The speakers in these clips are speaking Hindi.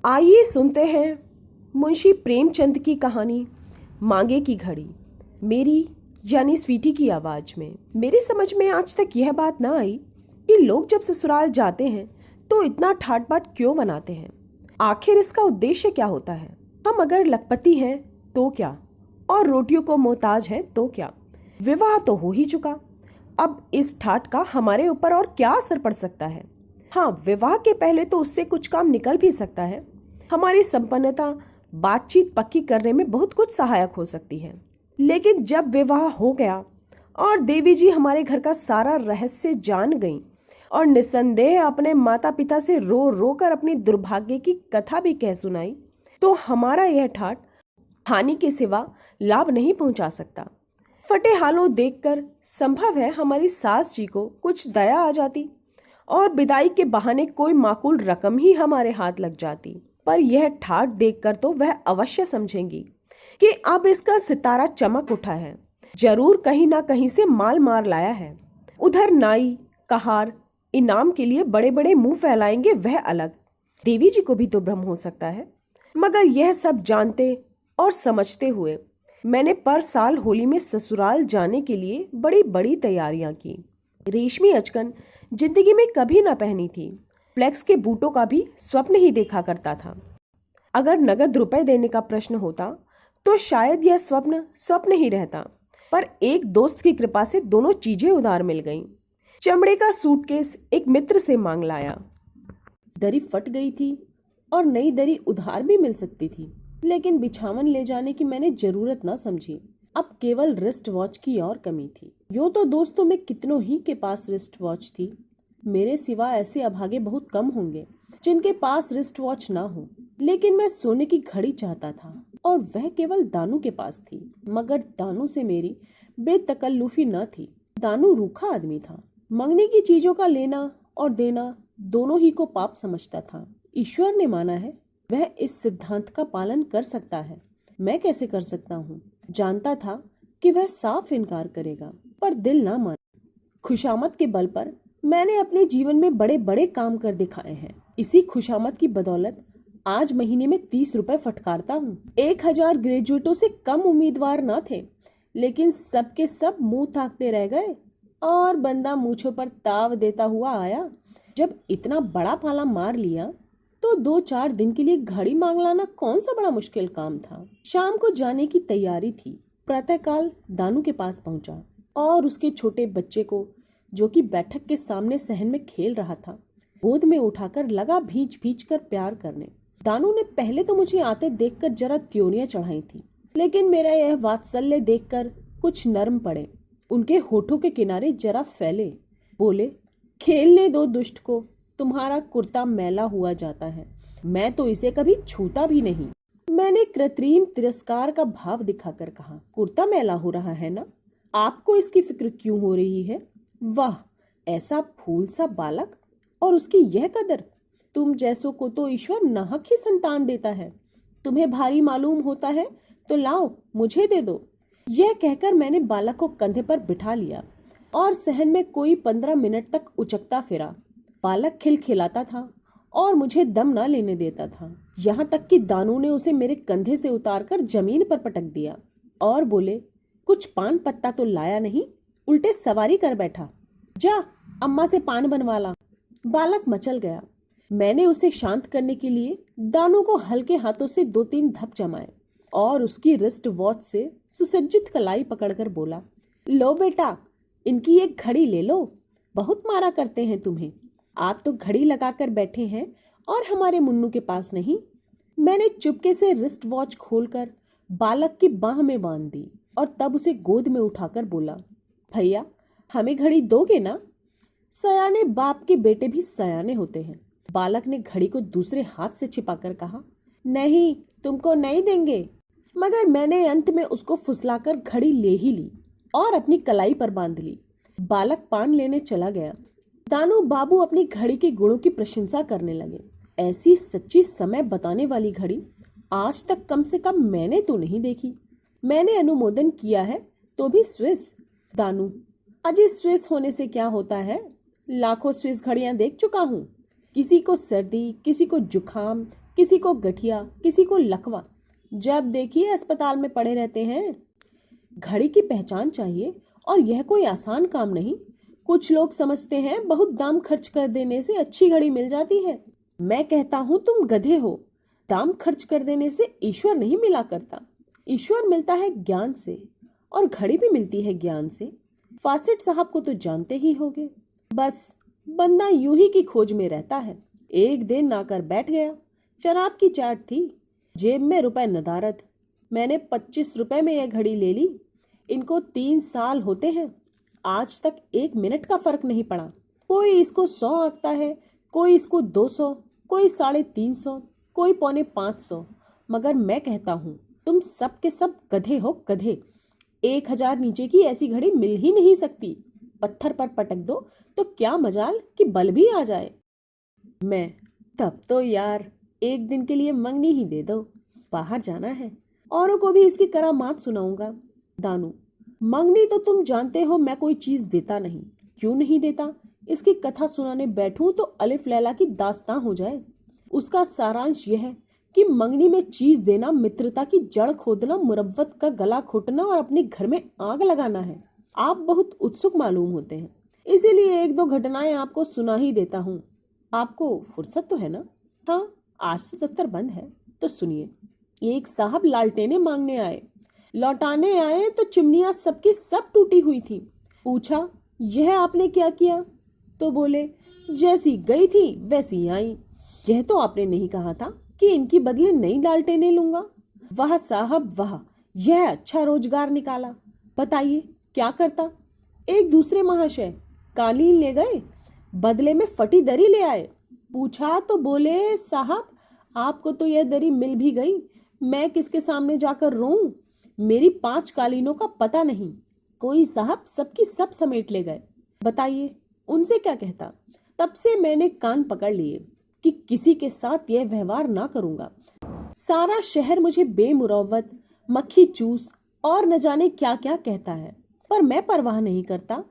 आइए सुनते हैं मुंशी प्रेमचंद की कहानी मांगे की घड़ी, मेरी यानी स्वीटी की आवाज में। मेरी समझ में आज तक यह बात ना आई कि लोग जब ससुराल जाते हैं तो इतना ठाट बाट क्यों बनाते हैं। आखिर इसका उद्देश्य क्या होता है। हम अगर लखपति हैं तो क्या, और रोटियों को मोहताज हैं तो क्या। विवाह तो हो ही चुका, अब इस ठाट का हमारे ऊपर और क्या असर पड़ सकता है। हाँ, विवाह के पहले तो उससे कुछ काम निकल भी सकता है। हमारी संपन्नता बातचीत पक्की करने में बहुत कुछ सहायक हो सकती है। लेकिन जब विवाह हो गया और देवी जी हमारे घर का सारा रहस्य जान गईं और निसंदेह अपने माता पिता से रो रो कर अपनी दुर्भाग्य की कथा भी कह सुनाई, तो हमारा यह ठाट हानि के सिवा लाभ नहीं पहुंचा सकता। फटे हालों देखकर संभव है हमारी सास जी को कुछ दया आ जाती और विदाई के बहाने कोई माकूल रकम ही हमारे हाथ लग जाती। पर यह ठाट देखकर तो वह अवश्य समझेंगी कि अब इसका सितारा चमक उठा है, जरूर कहीं ना कहीं से माल मार लाया है। उधर नाई कहार इनाम के लिए बड़े बड़े मुंह फैलाएंगे, वह अलग। देवी जी को भी तो भ्रम हो सकता है। मगर यह सब जानते और समझते हुए मैंने पर साल होली में ससुराल जाने के लिए बड़ी बड़ी तैयारियां की। रेशमी अचकन जिंदगी में कभी ना पहनी थी। फ्लेक्स के बूटों का भी स्वप्न ही देखा करता था। अगर नगद रुपए देने का प्रश्न होता तो शायद यह स्वप्न ही रहता। पर एक दोस्त की कृपा से दोनों चीजें उधार मिल गईं। चमड़े का सूटकेस एक मित्र से मांग लाया। दरी फट गई थी और नई दरी उधार भी मिल सकती थी, लेकिन बिछावन ले जाने की मैंने जरूरत ना समझी। अब केवल रिस्ट वॉच की और कमी थी। यूं तो दोस्तों में कितनों ही के पास रिस्ट वॉच थी। मेरे सिवा ऐसे अभागे बहुत कम होंगे जिनके पास रिस्ट वॉच ना हो। लेकिन मैं सोने की घड़ी चाहता था और वह केवल दानू के पास थी। मगर दानू से मेरी बेतकल्लुफी न थी। दानू रूखा आदमी था। मंगने की चीजों का लेना और देना दोनों ही को पाप समझता था। ईश्वर ने माना है, वह इस सिद्धांत का पालन कर सकता है। मैं कैसे कर सकता हूँ। जानता था कि वह साफ इनकार करेगा, पर दिल ना माना। खुशामद के बल पर मैंने अपने जीवन में बड़े बड़े काम कर दिखाए हैं। इसी खुशामद की बदौलत आज महीने में 30 रुपए फटकारता हूँ। 1000 ग्रेजुएटों से कम उम्मीदवार न थे, लेकिन सबके सब मुंह ताकते रह गए और बंदा मूछों पर ताव देता हुआ आया। जब इतना बड़ा पाला मार लिया तो 2-4 दिन के लिए घड़ी मांग लाना कौन सा बड़ा मुश्किल काम था। शाम को जाने की तैयारी थी। प्रातःकाल दानू के पास पहुंचा और उसके छोटे बच्चे को, जो कि बैठक के सामने सहन में खेल रहा था, गोद में उठाकर लगा भींच भींच कर प्यार करने। दानू ने पहले तो मुझे आते देखकर जरा त्योनियां चढ़ाई थी, लेकिन मेरा यह वात्सल्य देखकर कुछ नर्म पड़े। उनके होठों के किनारे जरा फैले। बोले, खेलने दो दुष्ट को, तुम्हारा कुर्ता मैला हुआ जाता है। मैं तो इसे कभी छूता भी नहीं। मैंने कृत्रिम तिरस्कार का भाव दिखाकर कहा, कुर्ता मैला हो रहा है ना, आपको इसकी फिक्र क्यों हो रही है। वाह, ऐसा फूल सा बालक और उसकी यह कदर। तुम जैसों को तो ईश्वर नाहक ही संतान देता है। तुम्हें भारी मालूम होता है तो लाओ मुझे दे दो। यह कहकर मैंने बालक को कंधे पर बिठा लिया और सहन में कोई 15 मिनट तक उचकता फिरा। बालक खिलखिलाता था और मुझे दम ना लेने देता था। यहाँ तक कि दानू ने उसे मेरे कंधे से उतारकर जमीन पर पटक दिया और बोले, कुछ पान पत्ता तो लाया नहीं, उल्टे सवारी कर बैठा। जा अम्मा से पान बनवा ला। बालक मचल गया। मैंने उसे शांत करने के लिए दानू को हल्के हाथों से 2-3 धप जमाए और उसकी रिस्ट वॉच से सुसज्जित कलाई पकड़कर बोला, लो बेटा, इनकी एक घड़ी ले लो। बहुत मारा करते हैं तुम्हें। आप तो घड़ी लगाकर बैठे हैं और हमारे मुन्नू के पास नहीं। मैंने चुपके से रिस्ट वॉच खोलकर बालक की बाह में बांध दी और तब उसे गोद में उठाकर बोला, भैया हमें घड़ी दोगे ना। सयाने बाप के बेटे भी सयाने होते हैं। बालक ने घड़ी को दूसरे हाथ से छिपाकर कहा, नहीं, तुमको नहीं देंगे। मगर मैंने अंत में उसको फुसलाकर घड़ी ले ही ली और अपनी कलाई पर बांध ली। बालक पान लेने चला गया। दानू बाबू अपनी घड़ी के गुणों की प्रशंसा करने लगे। ऐसी सच्ची समय बताने वाली घड़ी आज तक कम से कम मैंने तो नहीं देखी। मैंने अनुमोदन किया है तो भी स्विस। दानू, अजी स्विस होने से क्या होता है, लाखों स्विस घड़ियां देख चुका हूँ। किसी को सर्दी, किसी को जुखाम, किसी को गठिया, किसी को लकवा, जब देखिए अस्पताल में पड़े रहते हैं। घड़ी की पहचान चाहिए और यह कोई आसान काम नहीं। कुछ लोग समझते हैं बहुत दाम खर्च कर देने से अच्छी घड़ी मिल जाती है। मैं कहता हूँ तुम गधे हो। दाम खर्च कर देने से ईश्वर नहीं मिला करता। ईश्वर मिलता है ज्ञान से और घड़ी भी मिलती है ज्ञान से। फासिट साहब को तो जानते ही होंगे। बस बंदा यूं ही की खोज में रहता है। एक दिन आकर बैठ गया। शराब की चाट थी, जेब में रुपए नदारद। मैंने 25 रुपए में यह घड़ी ले ली। इनको 3 साल होते हैं, आज तक 1 मिनट का फर्क नहीं पड़ा। कोई इसको 100 आंकता है, कोई इसको 200, कोई 350, कोई 450। मगर मैं कहता हूँ तुम सब के सब गधे हो, गधे। 1000 नीचे की ऐसी घड़ी मिल ही नहीं सकती। पत्थर पर पटक दो तो क्या मजाल कि बल भी आ जाए। मैं, तब तो यार एक दिन के लिए मंगनी ही दे दो, बाहर जाना है। औरों को भी इसकी करामात सुनाऊंगा। दानू, मंगनी तो तुम जानते हो मैं कोई चीज देता नहीं। क्यों नहीं देता? इसकी कथा सुनाने बैठूं तो अलिफ लैला की दास्तां हो जाए। उसका सारांश यह है कि मंगनी में चीज देना मित्रता की जड़ खोदना, मुरव्वत का गला घोटना और अपने घर में आग लगाना है। आप बहुत उत्सुक मालूम होते हैं, इसीलिए 1-2 घटनाएं आपको सुना ही देता हूँ। आपको फुर्सत तो है ना? हाँ, आज तो दफ्तर बंद है। तो सुनिए। एक साहब लालटेने मांगने आए। लौटाने आए तो चिमनियां सबकी सब टूटी हुई थी। पूछा, यह आपने क्या किया? तो बोले, जैसी गई थी वैसी आई। यह तो आपने नहीं कहा था कि इनकी बदले नई लालटेने लूंगा। वाह साहब वाह, यह अच्छा रोजगार निकाला। बताइए क्या करता? एक दूसरे महाशय कालीन ले गए, बदले में फटी दरी ले आए। पूछा तो बोले, साहब आपको तो यह दरी मिल भी गई, मैं किसके सामने जाकर रोऊं? मेरी 5 कालीनों का पता नहीं। कोई साहब सबकी सब समेट ले गए। बताइए उनसे क्या कहता? तब से मैंने कान पकड़ लिए कि किसी के साथ यह व्यवहार ना करूंगा। सारा शहर मुझे बेमुरव्वत, मक्खी चूस और न जाने क्या क्या कहता है, पर मैं परवाह नहीं करता।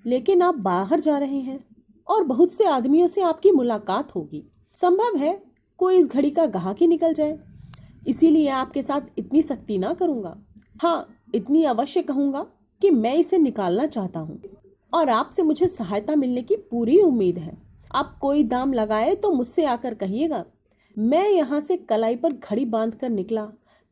लेकिन आप बाहर जा रहे हैं और बहुत से आदमियों से आपकी मुलाकात होगी। संभव है कोई इस घड़ी का गाहक ही निकल जाए, इसीलिए आपके साथ इतनी सख्ती ना करूंगा। हाँ, इतनी अवश्य कहूंगा कि मैं इसे निकालना चाहता हूँ और आपसे मुझे सहायता मिलने की पूरी उम्मीद है। आप कोई दाम लगाए तो मुझसे आकर कहिएगा। मैं यहाँ से कलाई पर घड़ी बांधकर निकला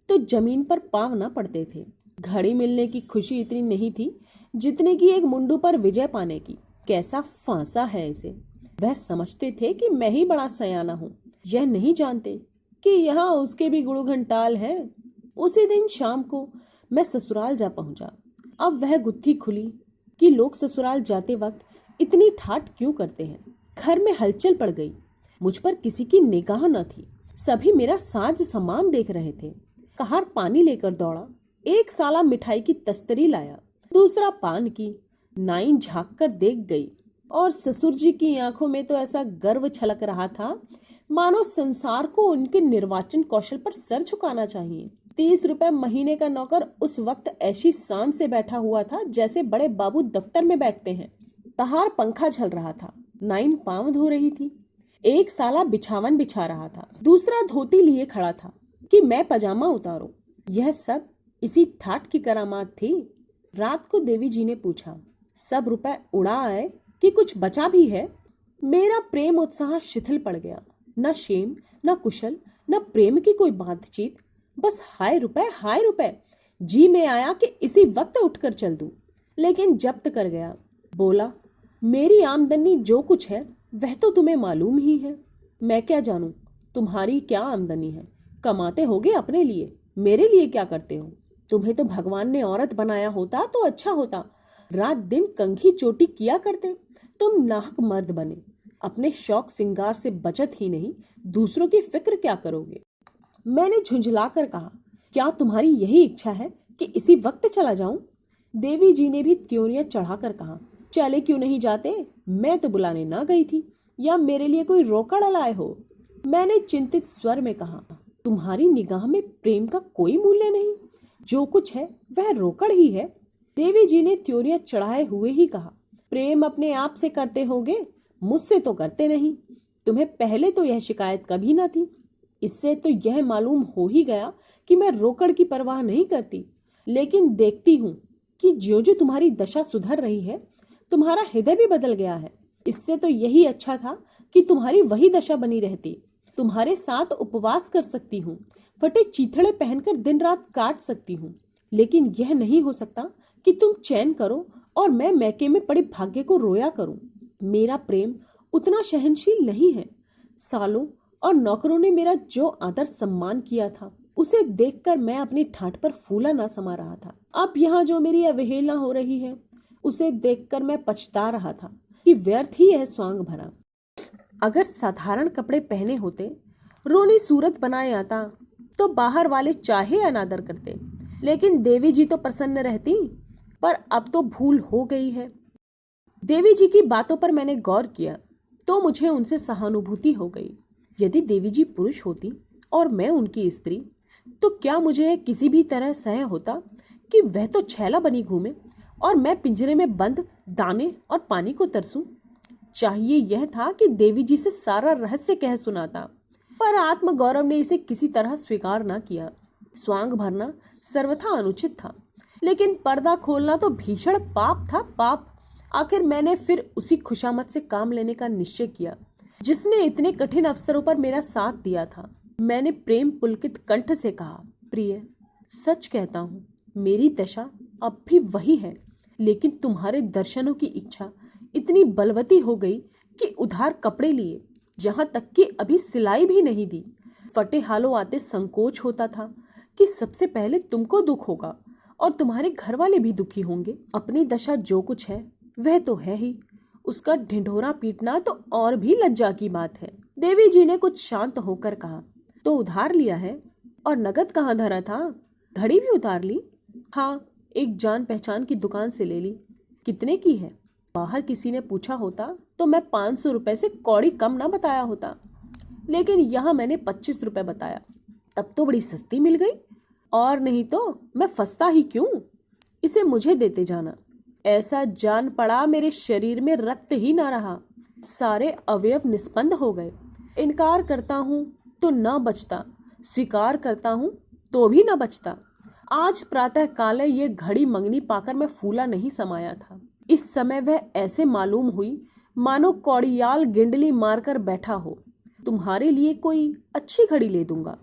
तो जमीन पर पांव ना पड़ते थे। घड़ी मिलने की खुशी इतनी नहीं थी जितने की एक मुंडू पर विजय पाने की। कैसा फांसा है इसे। वह समझते थे कि मैं ही बड़ा सयाना हूँ, यह नहीं जानते कि यहाँ उसके भी गुरु घंटाल हैं। उसी दिन शाम को मैं ससुराल जा पहुंचा। अब वह गुत्थी खुली कि लोग ससुराल जाते वक्त इतनी ठाठ क्यों करते हैं। घर में हलचल पड़ गई। मुझ पर किसी की निगाह न थी। सभी मेरा साज सामान देख रहे थे। कहार पानी लेकर दौड़ा। एक साला मिठाई की तस्तरी लाया, दूसरा पान की। नाइन झांक कर देख गई और ससुर जी की आंखों में तो ऐसा गर्व छलक रहा था मानो संसार को उनके निर्वाचन कौशल पर सर झुकाना चाहिए। 30 रुपए महीने का नौकर उस वक्त ऐसी शान से बैठा हुआ था जैसे बड़े बाबू दफ्तर में बैठते हैं। कहार पंखा झल रहा था, नाइन पांव धो रही थी, एक साला बिछावन बिछा रहा था, दूसरा धोती लिए खड़ा था कि मैं पजामा उतारूं। यह सब इसी ठाठ की करामात थी। रात को देवी जी ने पूछा, सब रुपए उड़ा आए कि कुछ बचा भी है? मेरा प्रेम उत्साह शिथिल पड़ गया। न शेम, न कुशल, न प्रेम की कोई बातचीत, बस हाय रुपए। जी में आया कि इसी वक्त उठकर चल दूं, लेकिन जब्त कर गया। बोला, मेरी आमदनी जो कुछ है वह तो तुम्हें मालूम ही है। मैं क्या जानूं तुम्हारी क्या आमदनी है। कमाते होगे अपने लिए, मेरे लिए क्या करते हो? तुम्हें तो भगवान ने औरत बनाया होता तो अच्छा होता। रात दिन कंघी चोटी किया करते, तुम नाहक मर्द बने। अपने शौक सिंगार से बचत ही नहीं, दूसरों की फिक्र क्या करोगे? मैंने झुंझला कर कहा, क्या तुम्हारी यही इच्छा है कि इसी वक्त चला जाऊं? देवी जी ने भी त्योरियां चढ़ाकर कहा, चले क्यों नहीं जाते? मैं तो बुलाने ना गई थी, या मेरे लिए कोई रोकड़ लाए हो? मैंने चिंतित स्वर में कहा, तुम्हारी निगाह में प्रेम का कोई मूल्य नहीं, जो कुछ है वह रोकड़ ही है। देवी जी ने त्योरियां चढ़ाए हुए ही कहा, प्रेम अपने आप से करते होगे, मुझसे तो करते नहीं। तुम्हें पहले तो यह शिकायत कभी न थी। इससे तो यह मालूम हो ही गया कि मैं रोकड़ की परवाह नहीं करती, लेकिन देखती हूँ कि जो जो तुम्हारी दशा सुधर रही है, तुम्हारा हृदय भी बदल गया है। इससे तो यही अच्छा था कि तुम्हारी वही दशा बनी रहती। तुम्हारे साथ उपवास कर सकती हूँ, फटे चीथड़े पहनकर दिन रात काट सकती हूँ, लेकिन यह नहीं हो सकता कि तुम चैन करो और मैं मैके में पड़े भाग्य को रोया करूं। मेरा प्रेम उतना सहनशील नहीं है। सालों और नौकरों ने मेरा जो आदर सम्मान किया था, उसे देखकर मैं अपनी ठाठ पर फूला ना समा रहा था। अब यहाँ जो मेरी अवहेलना हो रही है, उसे देखकर मैं पछता रहा था कि व्यर्थ ही यह स्वांग भरा। अगर साधारण कपड़े पहने होते, रोनी सूरत बनाए आता, तो बाहर वाले चाहे अनादर करते, लेकिन देवी जी तो प्रसन्न रहती। पर अब तो भूल हो गई है। देवी जी की बातों पर मैंने गौर किया तो मुझे उनसे सहानुभूति हो गई। यदि देवी जी पुरुष होती और मैं उनकी स्त्री, तो क्या मुझे किसी भी तरह सह होता कि वह तो छैला बनी घूमे और मैं पिंजरे में बंद दाने और पानी को तरसूं? चाहिए यह था कि देवी जी से सारा रहस्य कह सुनाता, पर आत्मगौरव ने इसे किसी तरह स्वीकार न किया। स्वांग भरना सर्वथा अनुचित था, लेकिन पर्दा खोलना तो भीषण पाप था, पाप। आखिर मैंने फिर उसी खुशामद से काम लेने का निश्चय किया जिसने इतने कठिन अवसरों पर मेरा साथ दिया था। मैंने प्रेम पुलकित कंठ से कहा, प्रिय, सच कहता हूँ, मेरी दशा अब भी वही है, लेकिन तुम्हारे दर्शनों की इच्छा इतनी बलवती हो गई कि उधार कपड़े लिए, यहाँ तक कि अभी सिलाई भी नहीं दी। फटे हालों आते संकोच होता था कि सबसे पहले तुमको दुख होगा और तुम्हारे घर वाले भी दुखी होंगे। अपनी दशा जो कुछ है वह तो है ही, उसका ढिंढोरा पीटना तो और भी लज्जा की बात है। देवी जी ने कुछ शांत होकर कहा, तो उधार लिया है? और नगद कहाँ धरा था? घड़ी भी उतार ली? हाँ, एक जान पहचान की दुकान से ले ली। कितने की है? बाहर किसी ने पूछा होता तो मैं 500 रुपए से कौड़ी कम ना बताया होता, लेकिन यहाँ मैंने 25 रुपए बताया। तब तो बड़ी सस्ती मिल गई, और नहीं तो मैं फंसता ही क्यों? इसे मुझे देते जाना। ऐसा जान पड़ा मेरे शरीर में रक्त ही ना रहा, सारे अवयव निस्पंद हो गए। इनकार करता हूँ तो न बचता, स्वीकार करता हूँ तो भी न बचता। आज प्रातः काले ये घड़ी मंगनी पाकर मैं फूला नहीं समाया था। इस समय वह ऐसे मालूम हुई मानो कौड़ियाल गिंडली मारकर बैठा हो। तुम्हारे लिए कोई अच्छी घड़ी ले दूंगा।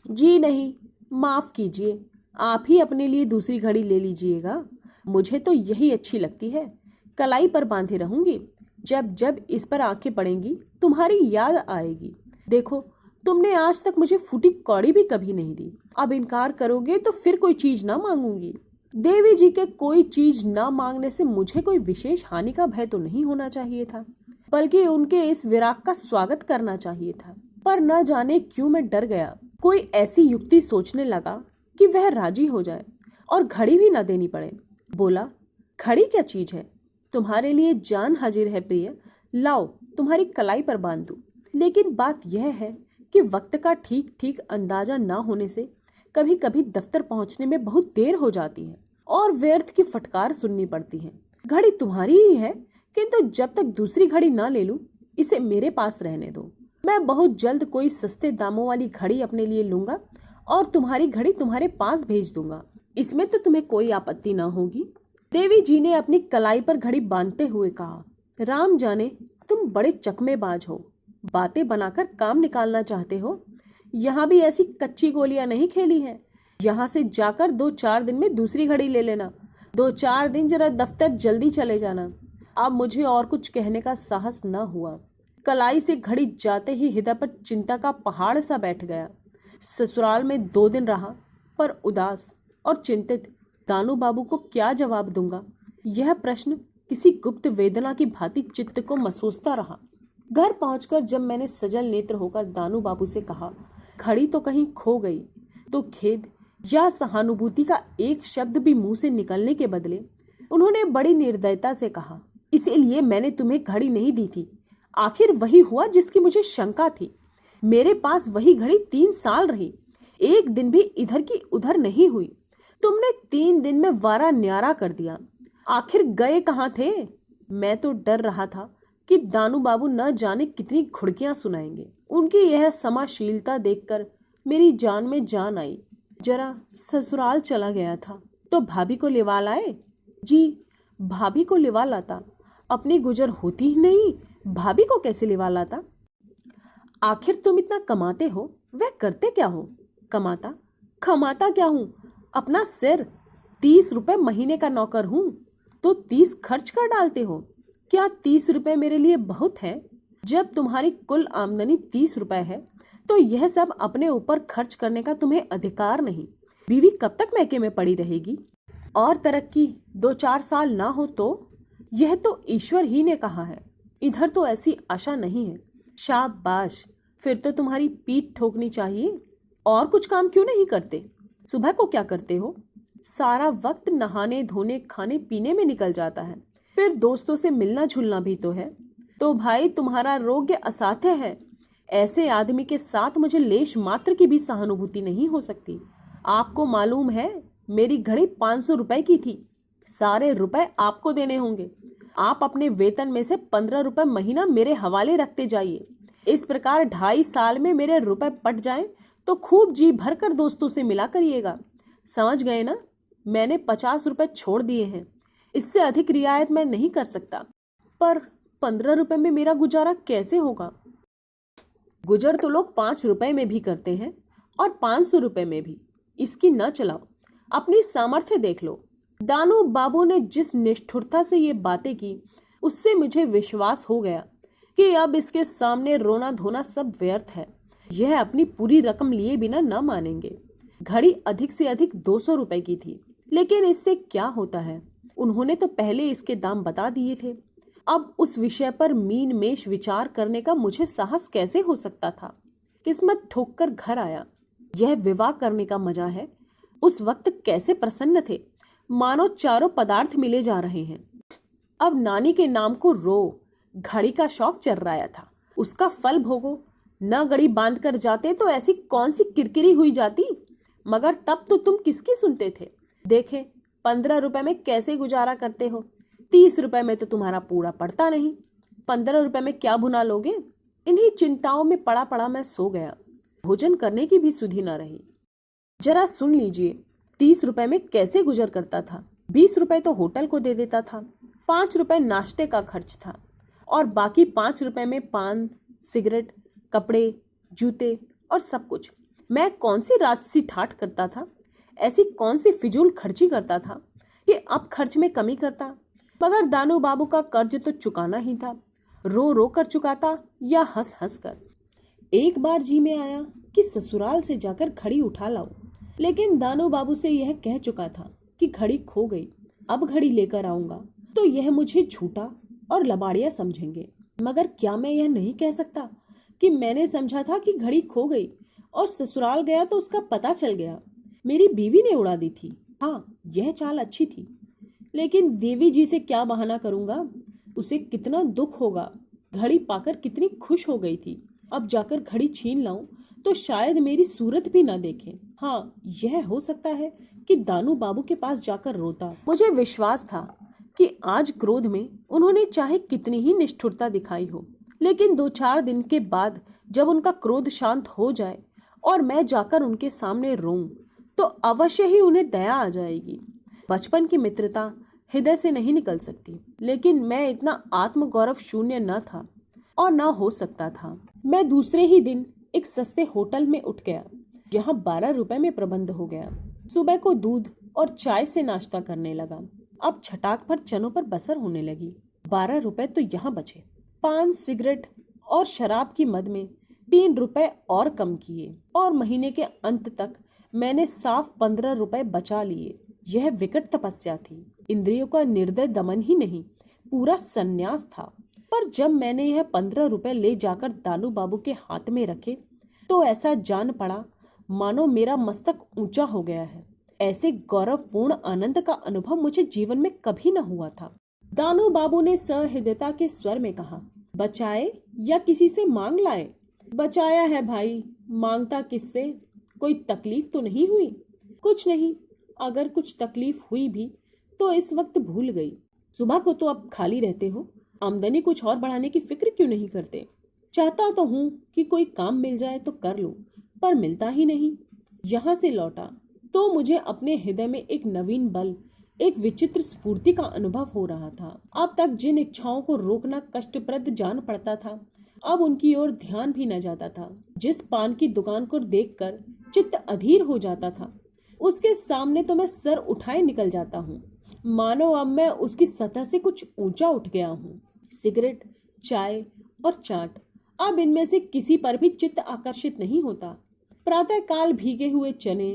जी नहीं, माफ कीजिए, आप ही अपने लिए दूसरी घड़ी ले लीजिएगा। मुझे तो यही अच्छी लगती है, कलाई पर बांधे रहूंगी। जब जब इस पर आंखें पड़ेंगी तुम्हारी याद आएगी। देखो, तुमने आज तक मुझे फूटी कौड़ी भी कभी नहीं दी। अब इनकार करोगे तो फिर कोई चीज ना मांगूंगी। देवी जी के कोई चीज ना मांगने से मुझे कोई विशेष हानि का भय तो नहीं होना चाहिए था, बल्कि उनके इस विराग का स्वागत करना चाहिए था। पर न जाने क्यों मैं डर गया। कोई ऐसी युक्ति सोचने लगा कि वह राजी हो जाए और घड़ी भी न देनी पड़े। बोला, घड़ी क्या चीज है? तुम्हारे लिए जान हाजिर है प्रिय, लाओ तुम्हारी कलाई पर बांध दूं। लेकिन बात यह है कि वक्त का ठीक ठीक अंदाजा ना होने से कभी कभी दफ्तर पहुंचने में बहुत देर हो जाती है और व्यर्थ की फटकार सुननी पड़ती है। घड़ी तुम्हारी ही है, किंतु जब तक दूसरी घड़ी ना ले लूं, इसे मेरे पास रहने दो। मैं बहुत जल्द कोई सस्ते दामों वाली घड़ी अपने लिए लूंगा और तुम्हारी घड़ी तुम्हारे पास भेज दूंगा। इसमें तो तुम्हें कोई आपत्ति ना होगी। देवी जी ने अपनी कलाई पर घड़ी बांधते हुए कहा, राम जाने तुम बड़े चकमेबाज हो, बातें बनाकर काम निकालना चाहते हो। यहाँ भी ऐसी कच्ची गोलियां नहीं खेली हैं। यहाँ से जाकर 2-4 दिन में दूसरी घड़ी ले लेना। 2-4 दिन जरा दफ्तर जल्दी चले जाना। अब मुझे और कुछ कहने का साहस न हुआ। कलाई से घड़ी जाते ही हृदय पर चिंता का पहाड़ सा बैठ गया। ससुराल में 2 दिन रहा, पर उदास और चिंतित। दानू बाबू को क्या जवाब दूंगा, यह प्रश्न किसी गुप्त वेदना की भांति चित्त को मसोसता रहा। घर पहुंचकर जब मैंने सजल नेत्र होकर दानू बाबू से कहा, घड़ी तो कहीं खो गई, तो खेद या सहानुभूति का एक शब्द भी मुंह से निकलने के बदले उन्होंने बड़ी निर्दयता से कहा, इसीलिए मैंने तुम्हें घड़ी नहीं दी थी। आखिर वही हुआ जिसकी मुझे शंका थी। मेरे पास वही घड़ी 3 साल रही, एक दिन भी इधर की उधर नहीं हुई। तुमने 3 दिन में वारा न्यारा कर दिया। आखिर गए कहाँ थे? मैं तो डर रहा था कि दानू बाबू न जाने कितनी घुड़कियां सुनाएंगे। उनकी यह समाशीलता देखकर मेरी जान में जान आई। जरा ससुराल चला गया था तो भाभी को लिवा लाए। जी, भाभी को लिवा लाता, अपनी गुजर होती ही नहीं, भाभी को कैसे लिवा लाता? आखिर तुम इतना कमाते हो, वह करते क्या हो? कमाता क्या हूँ? अपना सिर। 30 रुपए महीने का नौकर हूँ तो 30 खर्च कर डालते हो। क्या 30 रुपए मेरे लिए बहुत है? जब तुम्हारी कुल आमदनी 30 रुपए है तो यह सब अपने ऊपर खर्च करने का तुम्हें अधिकार नहीं। बीवी कब तक मैके में पड़ी रहेगी? और तरक्की 2-4 साल ना हो तो? यह तो ईश्वर ही ने कहा है, इधर तो ऐसी आशा नहीं है। शाबाश, फिर तो तुम्हारी पीठ ठोकनी चाहिए। और कुछ काम क्यों नहीं करते? सुबह को क्या करते हो? सारा वक्त नहाने धोने खाने पीने में निकल जाता है, फिर दोस्तों से मिलना जुलना भी तो है। तो भाई तुम्हारा रोग्य असाध्य है। ऐसे आदमी के साथ मुझे लेश मात्र की भी सहानुभूति नहीं हो सकती। आपको मालूम है मेरी घड़ी 500 रुपए की थी। सारे रुपए आपको देने होंगे। आप अपने वेतन में से 15 रुपए महीना मेरे हवाले रखते जाइए। इस प्रकार 2.5 साल में मेरे रुपए पट जाएं तो खूब जी भर कर दोस्तों से मिला करिएगा। समझ गए ना? मैंने 50 रुपए छोड़ दिए हैं, इससे अधिक रियायत मैं नहीं कर सकता। पर 15 रुपए में मेरा गुजारा कैसे होगा? गुजर तो लोग 5 रुपए में भी करते हैं और 500 रुपए में भी। इसकी न चलाओ, अपनी सामर्थ्य देख लो। दानू बाबू ने जिस निष्ठुरता से ये बातें की, उससे मुझे विश्वास हो गया कि अब इसके सामने रोना धोना सब व्यर्थ है। यह अपनी पूरी रकम लिए बिना न मानेंगे। घड़ी अधिक से अधिक 200 रुपए की थी, लेकिन इससे क्या होता है? उन्होंने तो पहले इसके दाम बता दिए थे। अब उस विषय पर मीन मेष विचार करने का मुझे साहस कैसे हो सकता था? किस्मत ठोक कर घर आया। यह विवाह करने का मजा है। उस वक्त कैसे प्रसन्न थे, मानो चारों पदार्थ मिले जा रहे हैं। अब नानी के नाम को रो। घड़ी का शौक चर्राया था, उसका फल भोगो। न घड़ी बांध कर जाते तो ऐसी कौन सी किरकिरी हुई जाती। मगर तब तो तुम किसकी सुनते थे? देखे 15 रुपए में कैसे गुजारा करते हो। 30 रुपए में तो तुम्हारा पूरा पड़ता नहीं। 15 रुपए में क्या भुना लोगे? इन्हीं चिंताओं में पड़ा पड़ा मैं सो गया। भोजन करने की भी सुधि न रही। जरा सुन लीजिए, 30 रुपए में कैसे गुजर करता था। 20 रुपए तो होटल को दे देता था, 5 रुपए नाश्ते का खर्च था और बाकी 5 रुपए में पान, सिगरेट, कपड़े, जूते और सब कुछ। मैं कौन सी राजसी ठाठ करता था, ऐसी कौन सी फिजूल खर्ची करता था कि अब खर्च में कमी करता। मगर दानू बाबू का कर्ज तो चुकाना ही था। रो रो कर चुकाता या हंस हंस कर। एक बार जी में आया कि ससुराल से जाकर घड़ी उठा लाऊं, लेकिन दानू बाबू से यह कह चुका था कि घड़ी खो गई, अब घड़ी लेकर आऊंगा तो यह मुझे झूठा और लबाड़िया समझेंगे। मगर क्या मैं यह नहीं कह सकता कि मैंने समझा था कि घड़ी खो गई और ससुराल गया तो उसका पता चल गया। मेरी बीवी ने उड़ा दी थी। हाँ, यह चाल अच्छी थी, लेकिन देवी जी से क्या बहाना करूंगा? उसे कितना दुख होगा। घड़ी पाकर कितनी खुश हो गई थी। अब जाकर घड़ी छीन लाऊं तो शायद मेरी सूरत भी ना देखें। हाँ, यह हो सकता है कि दानू बाबू के पास जाकर रोता। मुझे विश्वास था कि आज क्रोध में उन्होंने चाहे कितनी ही निष्ठुरता दिखाई हो, लेकिन 2-4 दिन के बाद जब उनका क्रोध शांत हो जाए और मैं जाकर उनके सामने रोऊं, तो अवश्य ही उन्हें दया आ जाएगी। बचपन की मित्रता हृदय से नहीं निकल सकती, लेकिन मैं इतना आत्मगौरव शून्य न था और न हो सकता था। मैं दूसरे ही दिन एक सस्ते होटल में उठ गया, जहां 12 रुपए में प्रबंध हो गया। सुबह को दूध और चाय से नाश्ता करने लगा। अब छटाक भर चनों पर बसर होने लगी। 12 रुपए तो यहाँ बचे। पान, सिगरेट और शराब की मद में 3 रुपए और कम किए और महीने के अंत तक मैंने साफ 15 रुपए बचा लिए। यह विकट तपस्या थी। इंद्रियों का निर्दय दमन ही नहीं, पूरा संन्यास था। पर जब मैंने यह 15 रुपए ले जाकर दानू बाबू के हाथ में रखे तो ऐसा जान पड़ा मानो मेरा मस्तक ऊंचा हो गया है। ऐसे गौरवपूर्ण आनंद का अनुभव मुझे जीवन में कभी न हुआ था। दानू बाबू ने सहृदयता के स्वर में कहा, बचाए या किसी से मांग लाए? बचाया है भाई, मांगता किससे? कोई तकलीफ तो नहीं हुई? कुछ नहीं, अगर कुछ तकलीफ हुई भी तो इस वक्त भूल गई। सुबह को तो अब खाली रहते हो, आमदनी कुछ और बढ़ाने की फिक्र क्यों नहीं करते? चाहता तो हूँ कि कोई काम मिल जाए तो कर लूँ, पर मिलता ही नहीं। यहाँ से लौटा तो मुझे अपने हृदय में एक नवीन बल, एक विचित्र स्फूर्ति का अनुभव हो रहा था। अब तक जिन इच्छाओं को रोकना कष्टप्रद जान पड़ता था, अब उनकी ओर ध्यान भी न जाता था। जिस पान की दुकान को देखकर चित्त अधीर हो जाता था, उसके सामने तो मैं सर उठाए निकल जाता हूँ, मानो अब मैं उसकी सतह से कुछ ऊंचा उठ गया हूँ। सिगरेट, चाय और चाट, अब इनमें से किसी पर भी चित्त आकर्षित नहीं होता। प्रातःकाल भीगे हुए चने,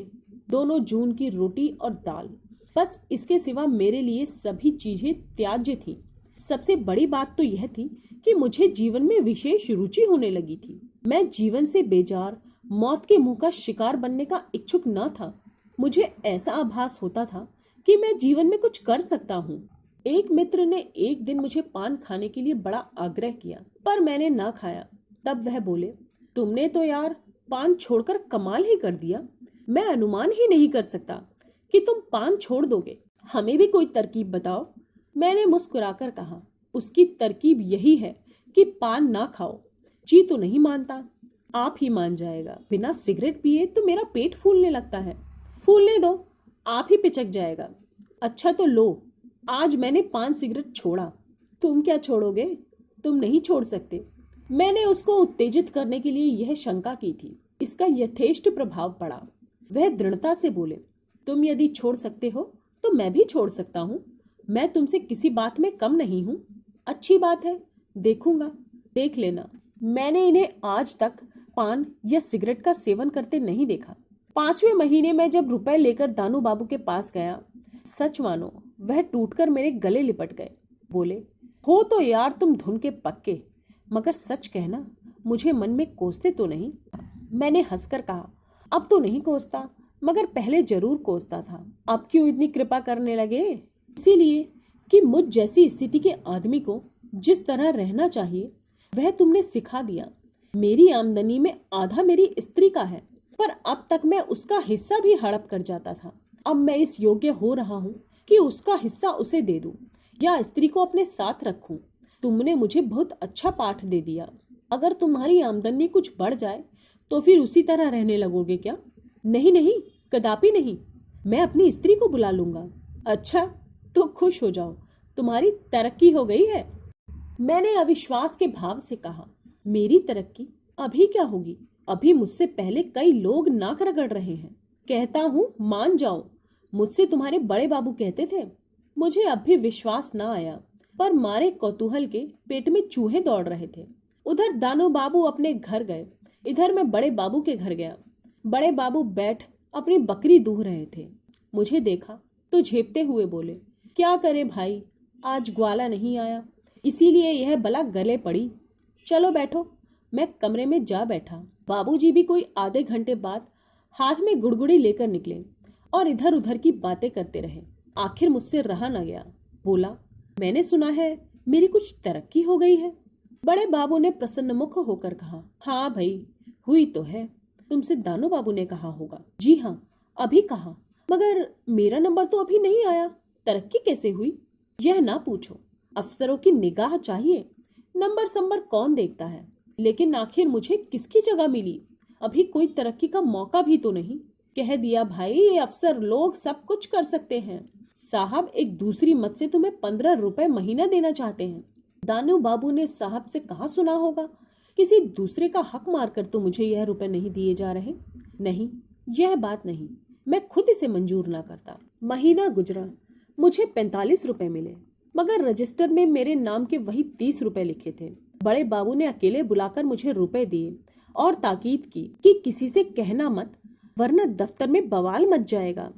दोनों जून की रोटी और दाल, बस इसके सिवा मेरे लिए सभी चीजें त्याज्य थीं। सबसे बड़ी बात तो यह थी कि मुझे जीवन में विशेष रुचि होने लगी थी। मैं जीवन से बेजार, मौत के मुंह का शिकार बनने का इच्छुक न था। मुझे ऐसा आभास होता था कि मैं जीवन में कुछ कर सकता हूँ। एक मित्र ने एक दिन मुझे पान खाने के लिए बड़ा आग्रह किया, पर मैंने ना खाया। तब वह बोले, तुमने तो यार पान छोड़कर कमाल ही कर दिया। मैं अनुमान ही नहीं कर सकता कि तुम पान छोड़ दोगे। हमें भी कोई तरकीब बताओ। मैंने मुस्कुराकर कहा, उसकी तरकीब यही है कि पान ना खाओ। जी तो नहीं मानता, आप ही मान जाएगा। बिना सिगरेट पिए तो मेरा पेट फूलने लगता है। फूलने दो, आप ही पिचक जाएगा। अच्छा तो लो, आज मैंने पान सिगरेट छोड़ा, तुम क्या छोड़ोगे? तुम नहीं छोड़ सकते। मैंने उसको उत्तेजित करने के लिए यह शंका की थी। इसका यथेष्ट प्रभाव पड़ा। वह दृढ़ता से बोले, तुम यदि छोड़ सकते हो तो मैं भी छोड़ सकता हूँ। मैं तुमसे किसी बात में कम नहीं हूँ। अच्छी बात है, देखूंगा, देख लेना। मैंने इन्हें आज तक पान या सिगरेट का सेवन करते नहीं देखा। 5वें महीने में जब रुपए लेकर दानू बाबू के पास गया, सच मानो वह टूटकर मेरे गले लिपट गए। बोले, हो तो यार तुम धुन के पक्के, मगर सच कहना, मुझे मन में कोसते तो नहीं? मैंने हंसकर कहा, अब तो नहीं कोसता, मगर पहले जरूर कोसता था। अब क्यों इतनी कृपा करने लगे? इसीलिए कि मुझ जैसी स्थिति के आदमी को जिस तरह रहना चाहिए वह तुमने सिखा दिया। मेरी आमदनी में आधा मेरी स्त्री का है, पर अब तक मैं उसका हिस्सा भी हड़प कर जाता था। अब मैं इस योग्य हो रहा हूँ कि उसका हिस्सा उसे दे दूं या स्त्री को अपने साथ रखूं। तुमने मुझे बहुत अच्छा पाठ दे दिया। अगर तुम्हारी आमदनी कुछ बढ़ जाए तो फिर उसी तरह रहने लगोगे क्या? नहीं नहीं, कदापि नहीं। मैं अपनी स्त्री को बुला लूंगा। अच्छा तो खुश हो जाओ, तुम्हारी तरक्की हो गई है। मैंने अविश्वास के भाव से कहा, मेरी तरक्की अभी क्या होगी? अभी मुझसे पहले कई लोग नाक रगड़ रहे हैं। कहता हूँ मान जाओ, मुझसे तुम्हारे बड़े बाबू कहते थे। मुझे अब भी विश्वास न आया, पर मारे कौतूहल के पेट में चूहे दौड़ रहे थे। उधर दानू बाबू अपने घर गए, इधर मैं बड़े बाबू के घर गया। बड़े बाबू बैठ अपनी बकरी दूह रहे थे। मुझे देखा तो झेपते हुए बोले, क्या करे भाई, आज ग्वाला नहीं आया, इसीलिए यह बला गले पड़ी। चलो बैठो। मैं कमरे में जा बैठा। बाबूजी भी कोई आधे घंटे बाद हाथ में गुड़गुड़ी लेकर निकले और इधर उधर की बातें करते रहे। आखिर मुझसे रहा न गया। बोला, मैंने सुना है मेरी कुछ तरक्की हो गई है। बड़े बाबू ने प्रसन्नमुख होकर कहा, हाँ भाई, हुई तो है। तुमसे दानू बाबू ने कहा होगा। जी हाँ, अभी कहा, मगर मेरा नंबर तो अभी नहीं आया। तरक्की कैसे हुई? यह ना पूछो, अफसरों की निगाह चाहिए। नंबर संबर कौन देखता है? लेकिन आखिर मुझे किसकी जगह मिली? अभी कोई तरक्की का मौका भी तो नहीं। कह दिया भाई, ये अफसर लोग सब कुछ कर सकते हैं। साहब एक दूसरी मत से तुम्हें 15 रुपए महीना देना चाहते हैं। दानू बाबू ने साहब से कहा सुना होगा, किसी दूसरे का हक मारकर तो मुझे यह रुपए नहीं दिए जा रहे। नहीं, यह बात नहीं, मैं खुद इसे मंजूर ना करता। महीना गुजरा, मुझे 45 रुपए मिले, मगर रजिस्टर में मेरे नाम के वही 30 रुपए लिखे थे। बड़े बाबू ने अकेले बुलाकर मुझे रुपए दिए और ताकीद की कि किसी से कहना मत, वरना दफ्तर में बवाल मच जाएगा।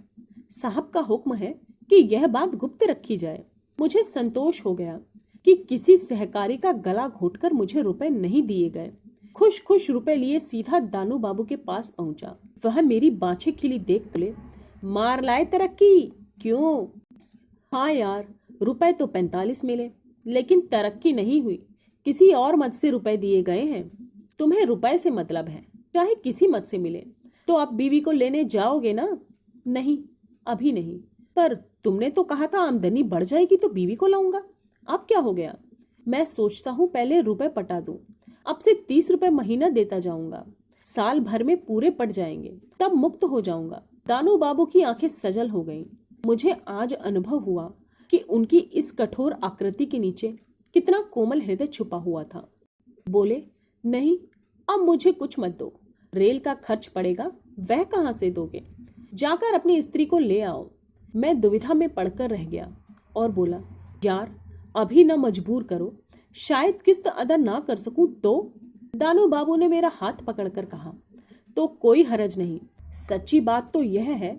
साहब का हुक्म है कि यह बात गुप्त रखी जाए। मुझे संतोष हो गया कि किसी सहकारी का गला घोटकर मुझे रुपए नहीं दिए गए। खुश खुश रुपए लिए सीधा दानू बाबू के पास पहुंचा। वह मेरी बाछे खिली देख बोले, मार लाए तरक्की? क्यों? हाँ यार, रुपए तो 45 मिले, लेकिन तरक्की नहीं हुई। किसी और मत से रुपए दिए गए हैं। तुम्हें रुपए से मतलब है, चाहे किसी मत से मिले। तो आप बीवी को लेने जाओगे ना? नहीं, अभी नहीं। पर तुमने तो कहा था आमदनी बढ़ जाएगी तो बीवी को लाऊंगा। अब क्या हो गया? मैं सोचता हूँ पहले रुपए पटा दूं, अब से 30 रुपए महीना देता जाऊंगा। साल भर में पूरे पड़ जाएंगे, तब मुक्त हो जाऊंगा। दानू बाबू की आंखें सजल हो गईं। मुझे आज अनुभव हुआ कि उनकी इस कठोर आकृति के नीचे कितना कोमल हृदय छुपा हुआ था। बोले, नहीं, अब मुझे कुछ मत दो। रेल का खर्च पड़ेगा, वह कहाँ से दोगे? जाकर अपनी स्त्री को ले आओ। मैं दुविधा में पड़कर रह गया और बोला, यार अभी न मजबूर करो, शायद किस्त अदा ना कर सकूं तो। दानू बाबू ने मेरा हाथ पकड़कर कहा, तो कोई हरज नहीं। सच्ची बात तो यह है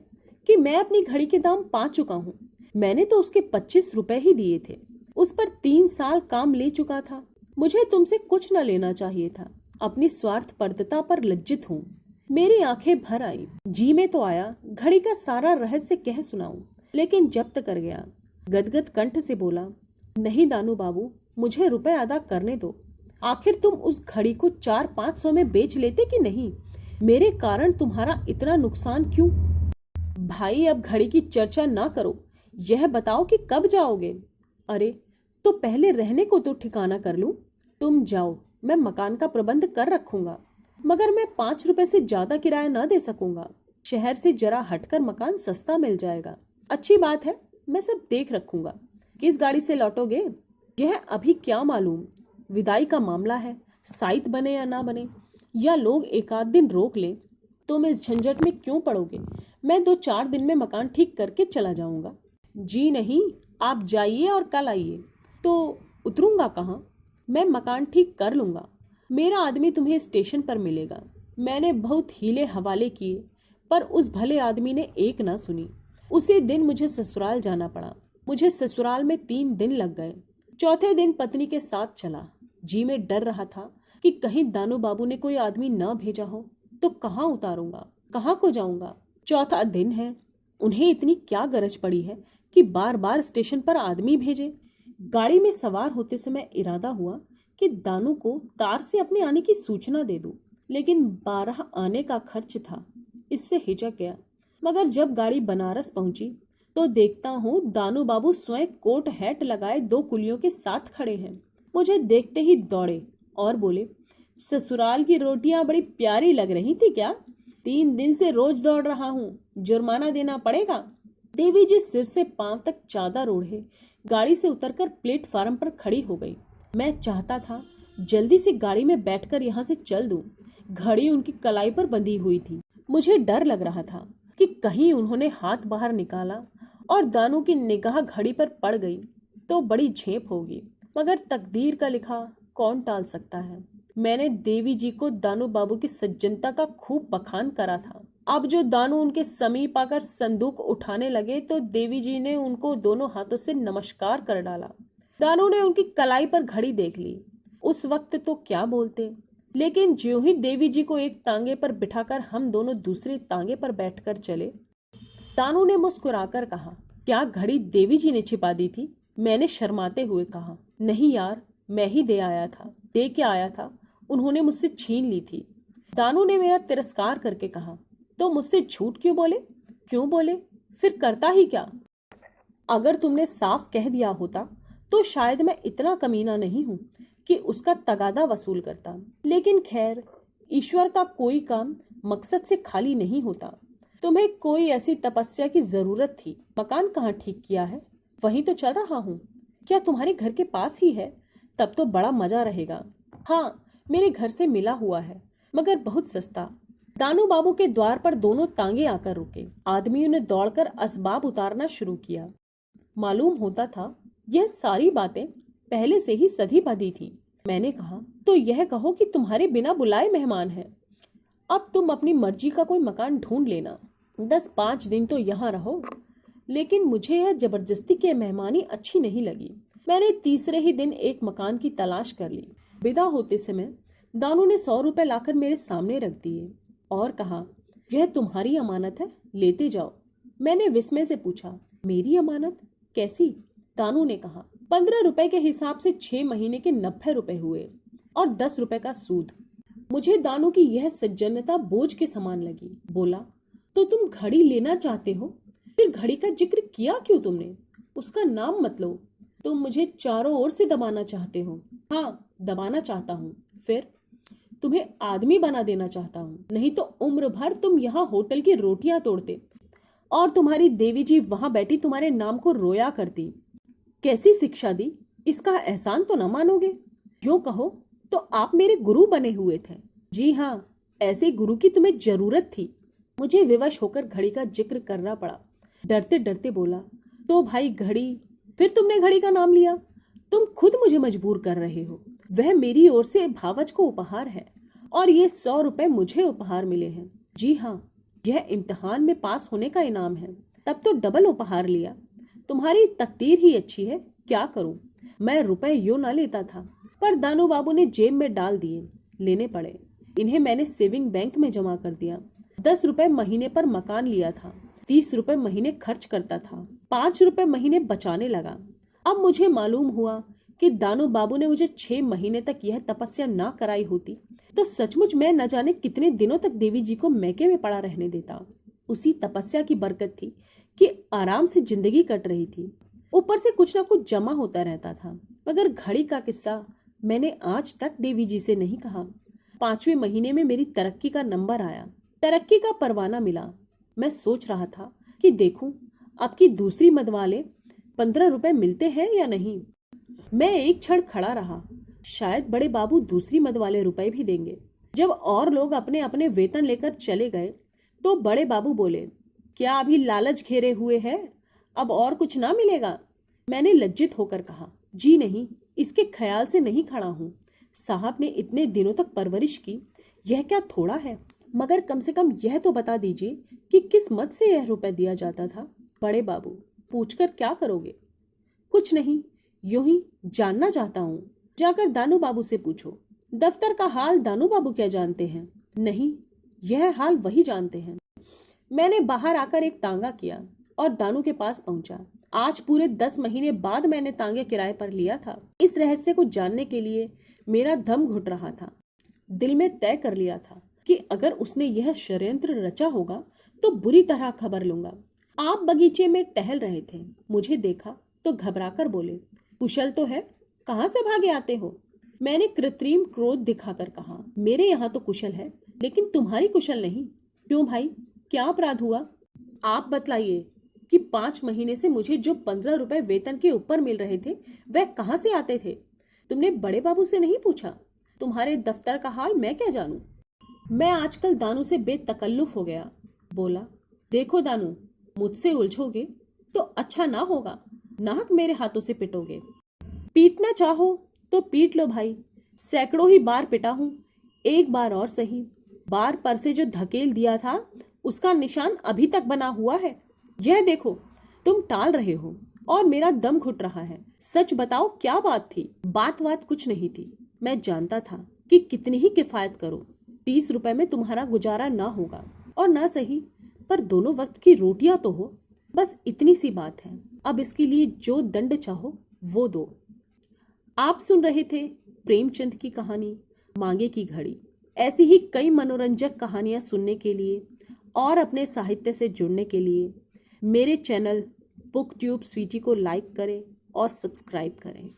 कि मैं अपनी घड़ी के दाम पा चुका हूँ। मैंने तो उसके 25 रुपए ही दिए थे। उस पर 3 साल काम ले चुका था। मुझे तुमसे कुछ न लेना चाहिए था। अपनी स्वार्थपरता पर लज्जित हूँ। मेरी आंखें भर आई। जी में तो आया घड़ी का सारा रहस्य कह सुनाऊं, लेकिन जब्त कर गया। गदगद कंठ से बोला, नहीं दानू बाबू, मुझे रुपए अदा करने दो। आखिर तुम उस घड़ी को 400-500 में बेच लेते कि नहीं? मेरे कारण तुम्हारा इतना नुकसान क्यों? भाई अब घड़ी की चर्चा ना करो, यह बताओ कि कब जाओगे? अरे तो पहले रहने को तो ठिकाना कर लूं। तुम जाओ, मैं मकान का प्रबंध कर रखूंगा, मगर मैं 5 रुपए से ज्यादा किराया ना दे सकूंगा। शहर से जरा हटकर मकान सस्ता मिल जाएगा। अच्छी बात है, मैं सब देख रखूंगा। किस गाड़ी से लौटोगे यह अभी क्या मालूम। विदाई का मामला है, साइत बने या ना बने, या लोग एक आध दिन रोक लें। तुम इस झंझट में क्यों पड़ोगे? मैं 2-4 दिन में मकान ठीक करके चला जाऊंगा। जी नहीं, आप जाइए और कल आइए। तो उतरूंगा कहाँ? मैं मकान ठीक कर लूंगा। मेरा आदमी तुम्हें स्टेशन पर मिलेगा। मैंने बहुत हीले हवाले किए, पर उस भले आदमी ने एक ना सुनी। उसी दिन मुझे ससुराल जाना पड़ा। मुझे ससुराल में 3 दिन लग गए। चौथे दिन पत्नी के साथ चला। जी में डर रहा था कि कहीं दानू बाबू ने कोई आदमी न भेजा हो तो कहाँ उतारूंगा, कहाँ को जाऊंगा। चौथा दिन है, उन्हें इतनी क्या गरज पड़ी है कि बार बार स्टेशन पर आदमी भेजे। गाड़ी में सवार होते समय इरादा हुआ कि दानू को तार से अपने आने की सूचना दे दूं, लेकिन 12 आने का खर्च था, इससे हिचक गया। मगर जब गाड़ी बनारस पहुंची तो देखता हूँ दानू बाबू स्वयं कोट हैट लगाए 2 कुलियों के साथ खड़े हैं। मुझे देखते ही दौड़े और बोले, ससुराल की रोटियां बड़ी प्यारी लग रही थी क्या? 3 दिन से रोज दौड़ रहा हूँ, जुर्माना देना पड़ेगा। देवी जी सिर से पांव तक चादर ओढ़े गाड़ी से उतरकर प्लेटफार्म पर खड़ी हो गई। मैं चाहता था जल्दी से गाड़ी में बैठकर यहाँ से चल दूं। घड़ी उनकी कलाई पर बंधी हुई थी। मुझे डर लग रहा था कि कहीं उन्होंने हाथ बाहर निकाला और दानू की निगाह घड़ी पर पड़ गई तो बड़ी झेप होगी। मगर तकदीर का लिखा कौन टाल सकता है। मैंने देवी जी को दानू बाबू की सज्जनता का खूब बखान करा था। अब जो दानू उनके समीप आकर संदूक उठाने लगे तो देवी जी ने उनको दोनों हाथों से नमस्कार कर डाला। दानू ने उनकी कलाई पर घड़ी देख ली। उस वक्त तो क्या बोलते, लेकिन ज्यों ही देवी जी को एक तांगे पर बिठाकर हम दोनों दूसरे तांगे पर बैठकर चले, दानू ने मुस्कुराकर कहा, क्या घड़ी देवी जी ने छिपा दी थी? मैंने शर्माते हुए कहा, नहीं यार, मैं ही दे के आया था, उन्होंने मुझसे छीन ली थी। दानू ने मेरा तिरस्कार करके कहा, तो मुझसे झूठ क्यों बोले? क्यों बोले? फिर करता ही क्या? अगर तुमने साफ कह दिया होता तो शायद मैं इतना कमीना नहीं हूं कि उसका तगादा वसूल करता। लेकिन खैर, ईश्वर का कोई काम मकसद से खाली नहीं होता। तुम्हें कोई ऐसी तपस्या की जरूरत थी। मकान कहाँ ठीक किया है? वहीं तो चल रहा हूँ। क्या तुम्हारे घर के पास ही है? तब तो बड़ा मजा रहेगा। हाँ, मेरे घर से मिला हुआ है, मगर बहुत सस्ता। दानू बाबू के द्वार पर दोनों तांगे आकर रुके। आदमियों ने दौड़कर असबाब उतारना शुरू किया। मालूम होता था यह सारी बातें पहले से ही सधी बधी थी। मैंने कहा, तो यह कहो कि तुम्हारे बिना बुलाए मेहमान हैं। अब तुम अपनी मर्जी का कोई मकान ढूंढ लेना। 10-5 दिन तो यहाँ रहो। लेकिन मुझे यह जबरदस्ती की मेहमानी अच्छी नहीं लगी। मैंने तीसरे ही दिन एक मकान की तलाश कर ली। विदा होते समय दानू ने 100 रुपए लाकर मेरे सामने रख दिए और कहा, यह तुम्हारी अमानत है, लेते जाओ। मैंने विस्मय से पूछा, मेरी अमानत? कैसी? दानू ने कहा, 15 रुपए के हिसाब से 6 महीने के 90 रुपए हुए और 10 रुपए का सूद। मुझे दानू की यह सज्जनता बोझ के समान लगी। बोला, तो तुम घड़ी लेना चाहते हो, फिर घड़ी का जिक्र किया क्यों तुमने? उसका नाम मत लो। तुम मुझे चारों ओर से दबाना चाहते हो। हाँ, दबाना चाहता हूँ, फिर तुम्हें आदमी बना देना चाहता हूँ, नहीं तो उम्र भर तुम यहाँ होटल की रोटियां तोड़ते और तुम्हारी देवी जी वहां बैठी तुम्हारे नाम को रोया करती। कैसी शिक्षा दी, इसका एहसान तो न मानोगे। यूं कहो तो आप मेरे गुरु बने हुए थे। जी हाँ, ऐसे गुरु की तुम्हें जरूरत थी। मुझे विवश होकर घड़ी का जिक्र करना पड़ा। डरते डरते बोला, तो भाई घड़ी, फिर तुमने घड़ी का नाम लिया। तुम खुद मुझे मजबूर कर रहे हो। वह मेरी ओर से भावच को उपहार है और ये 100 रुपए मुझे उपहार मिले हैं। जी हाँ, यह इम्तिहान में पास होने का इनाम है। तब तो डबल उपहार लिया। तुम्हारी तकदीर ही अच्छी है, क्या करूं। मैं रुपए यूं ना लेता था, पर दानू बाबू ने जेब में डाल दिए, लेने पड़े। इन्हें मैंने सेविंग बैंक में जमा कर दिया। 10 रुपए महीने पर मकान लिया था, 30 रुपए महीने खर्च करता था, 5 रुपए महीने बचाने लगा। अब मुझे मालूम हुआ कि दानू बाबू ने मुझे 6 महीने तक यह तपस्या ना कराई होती तो सचमुच मैं न जाने कितने दिनों तक देवी जी को मैके में पड़ा रहने देता। उसी तपस्या की बरकत थी कि आराम से जिंदगी कट रही थी, ऊपर से कुछ ना कुछ जमा होता रहता था। मगर घड़ी का किस्सा मैंने आज तक देवी जी से नहीं कहा। 5वें महीने में मेरी तरक्की का नंबर आया, तरक्की का परवाना मिला। मैं सोच रहा था कि देखूं अब की दूसरी मद वाले 15 रुपए मिलते हैं या नहीं। मैं एक क्षण खड़ा रहा, शायद बड़े बाबू दूसरी मद वाले रुपए भी देंगे। जब और लोग अपने अपने वेतन लेकर चले गए तो बड़े बाबू बोले, क्या अभी लालच घेरे हुए है, अब और कुछ ना मिलेगा। मैंने लज्जित होकर कहा, जी नहीं, इसके ख्याल से नहीं खड़ा हूँ। साहब ने इतने दिनों तक परवरिश की, यह क्या थोड़ा है। मगर कम से कम यह तो बता दीजिए कि किस मद से यह रुपए दिया जाता था। बड़े बाबू, पूछकर क्या करोगे। कुछ नहीं, यूं ही जानना चाहता हूँ। जाकर दानू बाबू से पूछो। दफ्तर का हाल दानू बाबू क्या जानते हैं। नहीं, यह हाल वही जानते हैं। मैंने बाहर आकर एक तांगा किया और दानू के पास पहुंचा। आज पूरे 10 महीने बाद मैंने तांगे किराए पर लिया था। इस रहस्य को जानने के लिए मेरा दम घुट रहा था। दिल में तय कर लिया था कि अगर उसने यह षड्यंत्र रचा होगा तो बुरी तरह खबर लूंगा। आप बगीचे में टहल रहे थे, मुझे देखा तो घबराकर बोले, कुशल तो है, कहाँ से भागे आते हो। मैंने कृत्रिम क्रोध दिखाकर कहा, मेरे यहाँ तो कुशल है, लेकिन तुम्हारी कुशल नहीं। क्यों भाई, क्या अपराध हुआ। आप बतलाइए कि 5 महीने से मुझे जो 15 रुपए वेतन के ऊपर मिल रहे थे वह कहाँ से आते थे। तुमने बड़े बाबू से नहीं पूछा। तुम्हारे दफ्तर का हाल मैं क्या जानूं। मैं आजकल दानू से बेतकल्लुफ हो गया। बोला, देखो दानू, मुझसे उलझोगे तो अच्छा ना होगा, नाहक मेरे हाथों से पिटोगे। पीटना चाहो तो पीट लो भाई, सैकड़ों ही बार पिटा हूं, एक बार और सही। बार पर से जो धकेल दिया था उसका निशान अभी तक बना हुआ है। यह देखो, तुम टाल रहे हो और मेरा दम घुट रहा है। सच बताओ, क्या बात थी। बात कुछ नहीं थी। मैं जानता था कि कितनी ही किफायत करो 30 रुपए में तुम्हारा गुजारा ना होगा, और ना सही पर दोनों वक्त की रोटियां तो हो। बस इतनी सी बात है। अब इसके लिए जो दंड चाहो वो दो। आप सुन रहे थे प्रेमचंद की कहानी मांगे की घड़ी। ऐसी ही कई मनोरंजक कहानियां सुनने के लिए और अपने साहित्य से जुड़ने के लिए मेरे चैनल बुक ट्यूब स्वीटी को लाइक करें और सब्सक्राइब करें।